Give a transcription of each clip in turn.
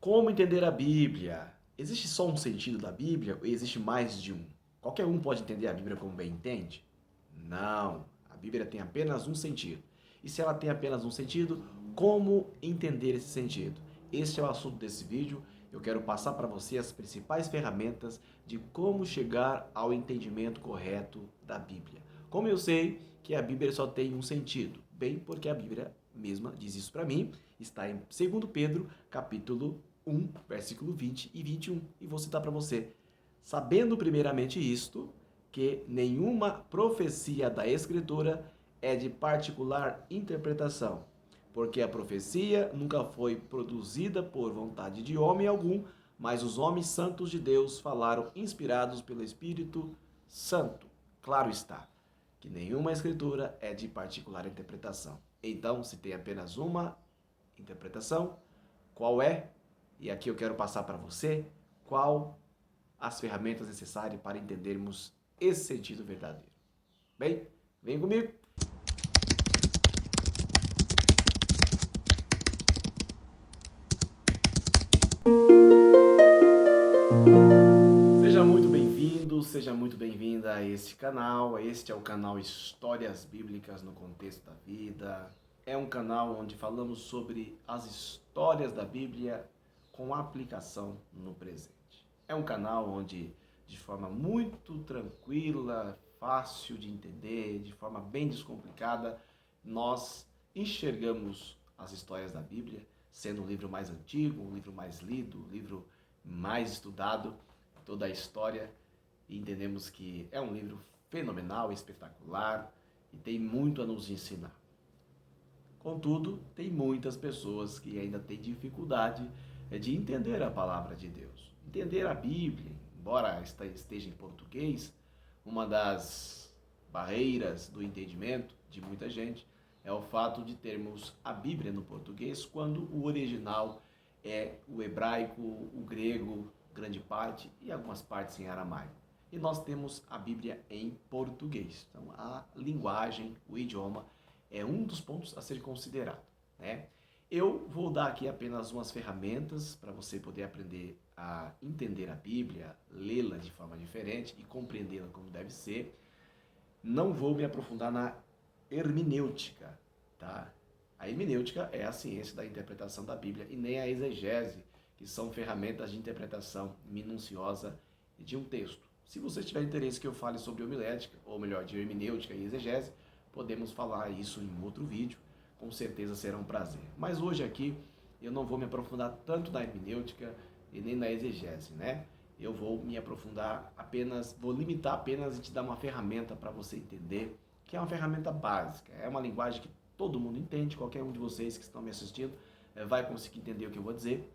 Como entender a Bíblia? Existe só um sentido da Bíblia ou existe mais de um? Qualquer um pode entender a Bíblia como bem entende? Não, a Bíblia tem apenas um sentido. E se ela tem apenas um sentido, como entender esse sentido? Este é o assunto desse vídeo. Eu quero passar para você as principais ferramentas de como chegar ao entendimento correto da Bíblia. Como eu sei que a Bíblia só tem um sentido? Bem, porque a Bíblia mesma diz isso para mim. Está em 2 Pedro, capítulo 1, versículo 20 e 21. E vou citar para você. Sabendo primeiramente isto, que nenhuma profecia da Escritura é de particular interpretação, porque a profecia nunca foi produzida por vontade de homem algum, mas os homens santos de Deus falaram inspirados pelo Espírito Santo. Claro está que nenhuma escritura é de particular interpretação. Então, se tem apenas uma interpretação, qual é? E aqui eu quero passar para você qual as ferramentas necessárias para entendermos esse sentido verdadeiro. Bem, vem comigo. Seja muito bem-vindo, seja muito bem-vinda a este canal. Este é o canal Histórias Bíblicas no Contexto da Vida. É um canal onde falamos sobre as histórias da Bíblia com aplicação no presente. É um canal onde, de forma muito tranquila, fácil de entender, de forma bem descomplicada, nós enxergamos as histórias da Bíblia, sendo o livro mais antigo, o livro mais lido, o livro mais estudado, toda a história, e entendemos que é um livro fenomenal, espetacular e tem muito a nos ensinar. Contudo, tem muitas pessoas que ainda têm dificuldade de entender a palavra de Deus, entender a Bíblia, embora esteja em português. Uma das barreiras do entendimento de muita gente é o fato de termos a Bíblia no português, quando o original é o hebraico, o grego, grande parte, e algumas partes em aramaico. E nós temos a Bíblia em português. Então, a linguagem, o idioma, é um dos pontos a ser considerado, né? Eu vou dar aqui apenas umas ferramentas para você poder aprender a entender a Bíblia, lê-la de forma diferente e compreendê-la como deve ser. Não vou me aprofundar na hermenêutica, tá? A hermenêutica é a ciência da interpretação da Bíblia e nem a exegese, que são ferramentas de interpretação minuciosa de um texto. Se você tiver interesse que eu fale sobre homilética, ou melhor, de hermenêutica e exegese, podemos falar isso em outro vídeo, com certeza será um prazer. Mas hoje aqui eu não vou me aprofundar tanto na hermenêutica e nem na exegese, né? Eu vou me aprofundar apenas, vou limitar apenas e te dar uma ferramenta para você entender, que é uma ferramenta básica, é uma linguagem que todo mundo entende, qualquer um de vocês que estão me assistindo vai conseguir entender o que eu vou dizer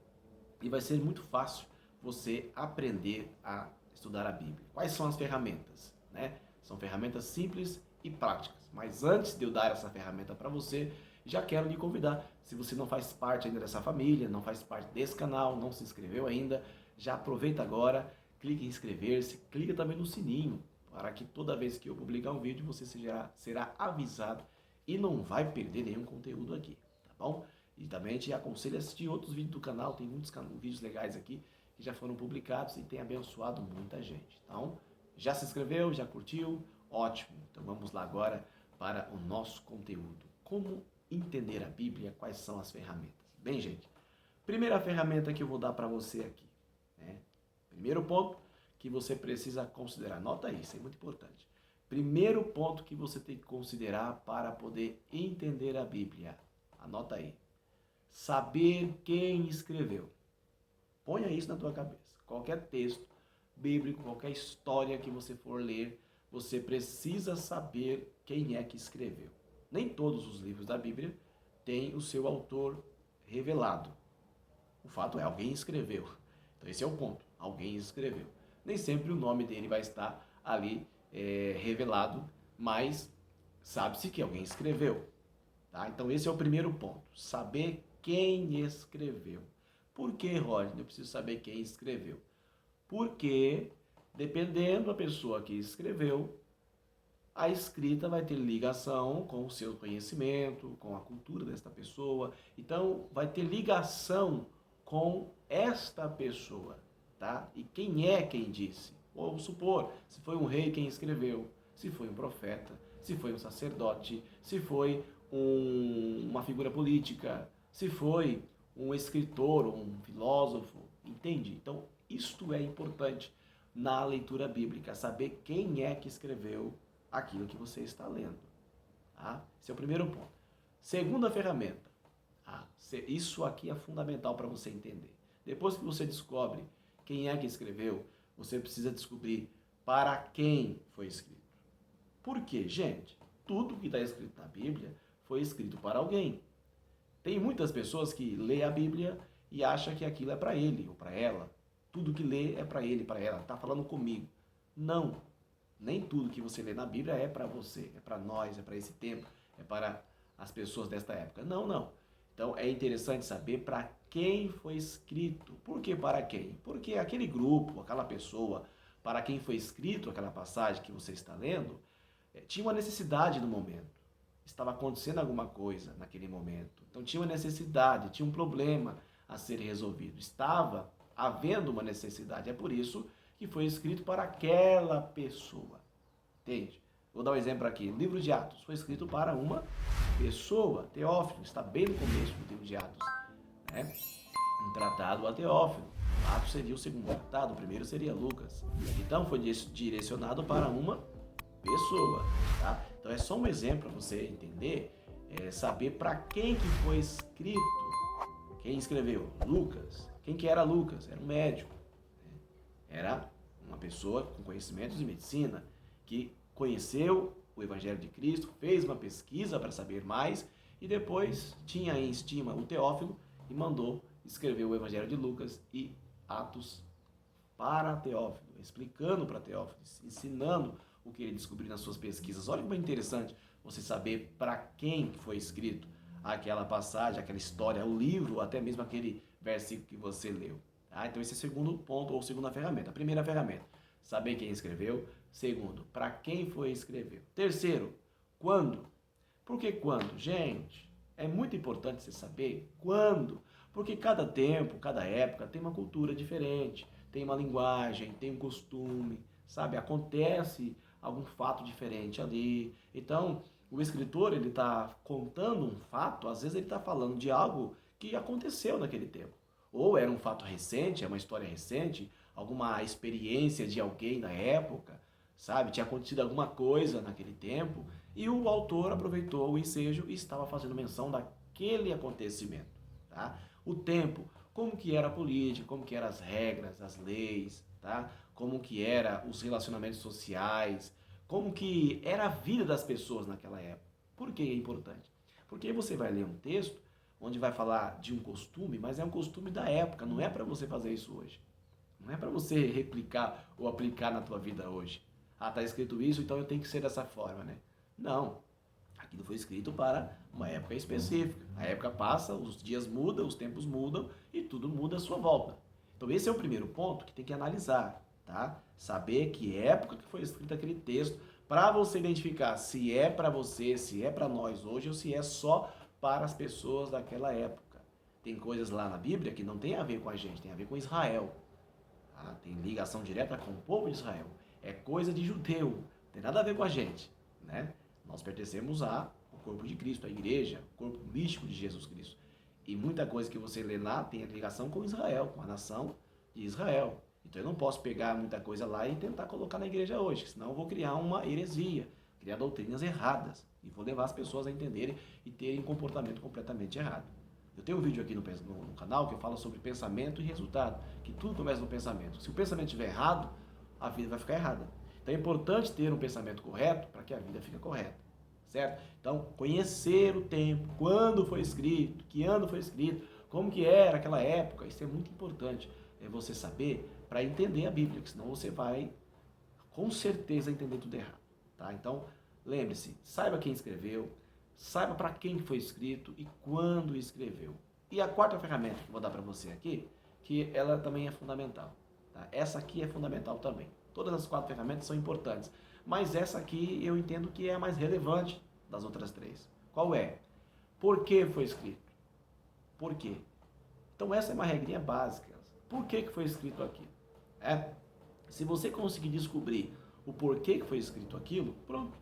e vai ser muito fácil você aprender a estudar a Bíblia. Quais são as ferramentas, né? São ferramentas simples e práticas. Mas antes de eu dar essa ferramenta para você, já quero lhe convidar. Se você não faz parte ainda dessa família, não faz parte desse canal, não se inscreveu ainda, já aproveita agora, clique em inscrever-se, clica também no sininho, para que toda vez que eu publicar um vídeo, você será avisado e não vai perder nenhum conteúdo aqui, tá bom? E também te aconselho a assistir outros vídeos do canal, tem muitos vídeos legais aqui que já foram publicados e tem abençoado muita gente. Então, já se inscreveu, já curtiu? Ótimo! Então vamos lá agora para o nosso conteúdo. Como entender a Bíblia? Quais são as ferramentas? Bem, gente, primeira ferramenta que eu vou dar para você aqui, né? Primeiro ponto que você precisa considerar. Anota aí, isso é muito importante. Primeiro ponto que você tem que considerar para poder entender a Bíblia. Anota aí. Saber quem escreveu. Ponha isso na tua cabeça. Qualquer texto bíblico, qualquer história que você for ler, você precisa saber quem é que escreveu. Nem todos os livros da Bíblia têm o seu autor revelado. O fato é, alguém escreveu. Então esse é o ponto. Alguém escreveu. Nem sempre o nome dele vai estar ali revelado, mas sabe-se que alguém escreveu. Tá? Então esse é o primeiro ponto. Saber quem escreveu. Por que, Rodney, eu preciso saber quem escreveu? Porque, dependendo da pessoa que escreveu, a escrita vai ter ligação com o seu conhecimento, com a cultura desta pessoa. Então, vai ter ligação com esta pessoa, tá? E quem é quem disse? Vamos supor, se foi um rei quem escreveu, se foi um profeta, se foi um sacerdote, se foi uma figura política, se foi um escritor, um filósofo, entende? Então, isto é importante na leitura bíblica, saber quem é que escreveu aquilo que você está lendo. Tá? Esse é o primeiro ponto. Segunda ferramenta. Isso aqui é fundamental para você entender. Depois que você descobre quem é que escreveu, você precisa descobrir para quem foi escrito. Por quê, gente? Tudo que está escrito na Bíblia foi escrito para alguém. Tem muitas pessoas que lêem a Bíblia e acham que aquilo é para ele ou para ela. Tudo que lê é para ele, para ela. Está falando comigo. Não. Nem tudo que você lê na Bíblia é para você, é para nós, é para esse tempo, é para as pessoas desta época. Não, não. Então é interessante saber para quem foi escrito. Por que para quem? Porque aquele grupo, aquela pessoa, para quem foi escrito aquela passagem que você está lendo, tinha uma necessidade no momento. Estava acontecendo alguma coisa naquele momento. Então tinha uma necessidade, tinha um problema a ser resolvido. Estava havendo uma necessidade. É por isso que foi escrito para aquela pessoa. Entende? Vou dar um exemplo aqui. O livro de Atos foi escrito para uma pessoa. Teófilo, está bem no começo do livro de Atos. Né? Um tratado a Teófilo. Atos seria o segundo tratado, o primeiro seria Lucas. Então foi direcionado para uma pessoa. Tá? Então é só um exemplo para você entender, saber para quem que foi escrito. Quem escreveu? Lucas. Quem que era Lucas? Era um médico. Era uma pessoa com conhecimentos de medicina, que conheceu o Evangelho de Cristo, fez uma pesquisa para saber mais e depois tinha em estima o Teófilo e mandou escrever o Evangelho de Lucas e Atos para Teófilo, explicando para Teófilo, ensinando o que ele descobriu nas suas pesquisas. Olha como é interessante você saber para quem foi escrito aquela passagem, aquela história, o livro, até mesmo aquele versículo que você leu. Tá? Então esse é o segundo ponto, ou segunda ferramenta. A primeira ferramenta, saber quem escreveu. Segundo, para quem foi escrever. Terceiro, quando. Por que quando? Gente, é muito importante você saber quando. Porque cada tempo, cada época tem uma cultura diferente, tem uma linguagem, tem um costume, sabe? Acontece algum fato diferente ali. Então, o escritor, ele está contando um fato, às vezes ele está falando de algo que aconteceu naquele tempo. Ou era um fato recente, é uma história recente, alguma experiência de alguém na época, sabe? Tinha acontecido alguma coisa naquele tempo e o autor aproveitou o ensejo e estava fazendo menção daquele acontecimento, tá? O tempo, como que era a política, como que eram as regras, as leis, tá? Como que eram os relacionamentos sociais, como que era a vida das pessoas naquela época. Por que é importante? Porque aí você vai ler um texto onde vai falar de um costume, mas é um costume da época, não é para você fazer isso hoje. Não é para você replicar ou aplicar na tua vida hoje. Ah, está escrito isso, então eu tenho que ser dessa forma, né? Não. Aquilo foi escrito para uma época específica. A época passa, os dias mudam, os tempos mudam e tudo muda à sua volta. Então esse é o primeiro ponto que tem que analisar, tá? Saber que época que foi escrito aquele texto para você identificar se é para você, se é para nós hoje ou se é só para as pessoas daquela época. Tem coisas lá na Bíblia que não tem a ver com a gente, tem a ver com Israel. Tá? Tem ligação direta com o povo de Israel. É coisa de judeu, não tem nada a ver com a gente, né? Nós pertencemos ao corpo de Cristo, à igreja, o corpo místico de Jesus Cristo. E muita coisa que você lê lá tem ligação com Israel, com a nação de Israel. Então eu não posso pegar muita coisa lá e tentar colocar na igreja hoje, senão eu vou criar uma heresia, criar doutrinas erradas e vou levar as pessoas a entenderem e terem um comportamento completamente errado. Eu tenho um vídeo aqui no canal que eu falo sobre pensamento e resultado, que tudo começa no pensamento. Se o pensamento estiver errado, a vida vai ficar errada. Então é importante ter um pensamento correto para que a vida fique correta, certo? Então, conhecer o tempo, quando foi escrito, que ano foi escrito, como que era aquela época, isso é muito importante. É você saber para entender a Bíblia, que senão você vai, com certeza, entender tudo errado, tá? Então, lembre-se, saiba quem escreveu, saiba para quem foi escrito e quando escreveu. E a quarta ferramenta que eu vou dar para você aqui, que ela também é fundamental, tá? Essa aqui é fundamental também. Todas as quatro ferramentas são importantes, mas essa aqui eu entendo que é a mais relevante das outras três. Qual é? Por que foi escrito? Por quê? Então essa é uma regrinha básica. Por que foi escrito aquilo? Se você conseguir descobrir o porquê que foi escrito aquilo, pronto,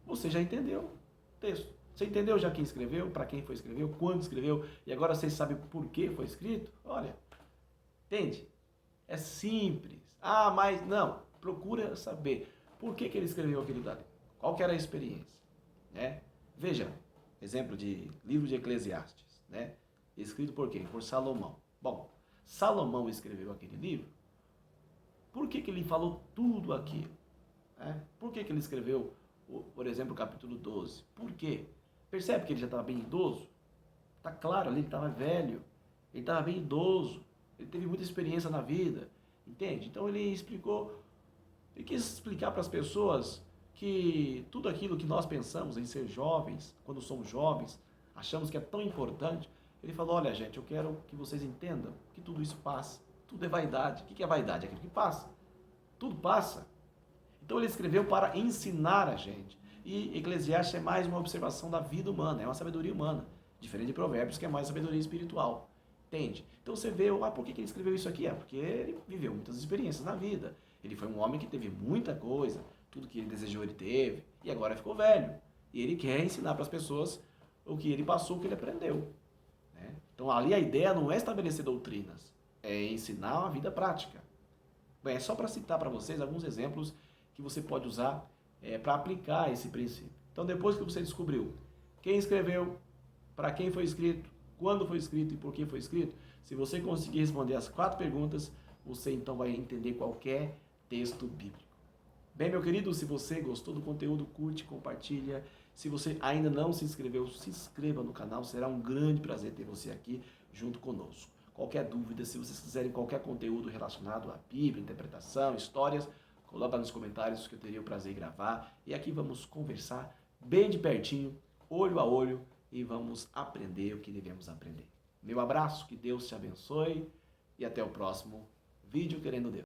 você já entendeu o texto. Você entendeu já quem escreveu, para quem foi escreveu, quando escreveu, e agora você sabe por que foi escrito? Olha, entende? É simples. Ah, mas não, procura saber por que ele escreveu aquilo dali. Qual que era a experiência? Veja, exemplo de livro de Eclesiastes, escrito por quem? Por Salomão. Bom, Salomão escreveu aquele livro, por que ele falou tudo aquilo? Por que ele escreveu, por exemplo, o capítulo 12? Por quê? Percebe que ele já estava bem idoso? Está claro ali, ele estava velho, ele estava bem idoso, ele teve muita experiência na vida, entende? Então ele explicou, ele quis explicar para as pessoas que tudo aquilo que nós pensamos em ser jovens, quando somos jovens, achamos que é tão importante, ele falou, olha gente, eu quero que vocês entendam que tudo isso passa, tudo é vaidade. O que é vaidade? É aquilo que passa. Tudo passa. Então ele escreveu para ensinar a gente. E Eclesiastes é mais uma observação da vida humana, é uma sabedoria humana, diferente de Provérbios, que é mais sabedoria espiritual. Entende? Então você vê, por que ele escreveu isso aqui? Porque ele viveu muitas experiências na vida. Ele foi um homem que teve muita coisa, tudo que ele desejou ele teve, e agora ficou velho. E ele quer ensinar para as pessoas o que ele passou, o que ele aprendeu. Então ali a ideia não é estabelecer doutrinas, é ensinar uma vida prática. Bem, é só para citar para vocês alguns exemplos que você pode usar para aplicar esse princípio. Então depois que você descobriu quem escreveu, para quem foi escrito, quando foi escrito e por que foi escrito, se você conseguir responder as 4 perguntas, você então vai entender qualquer texto bíblico. Bem, meu querido, se você gostou do conteúdo, curte, compartilha. Se você ainda não se inscreveu, se inscreva no canal. Será um grande prazer ter você aqui junto conosco. Qualquer dúvida, se vocês quiserem qualquer conteúdo relacionado à Bíblia, interpretação, histórias, coloca nos comentários que eu teria o prazer em gravar. E aqui vamos conversar bem de pertinho, olho a olho, e vamos aprender o que devemos aprender. Meu abraço, que Deus te abençoe e até o próximo vídeo, querendo Deus.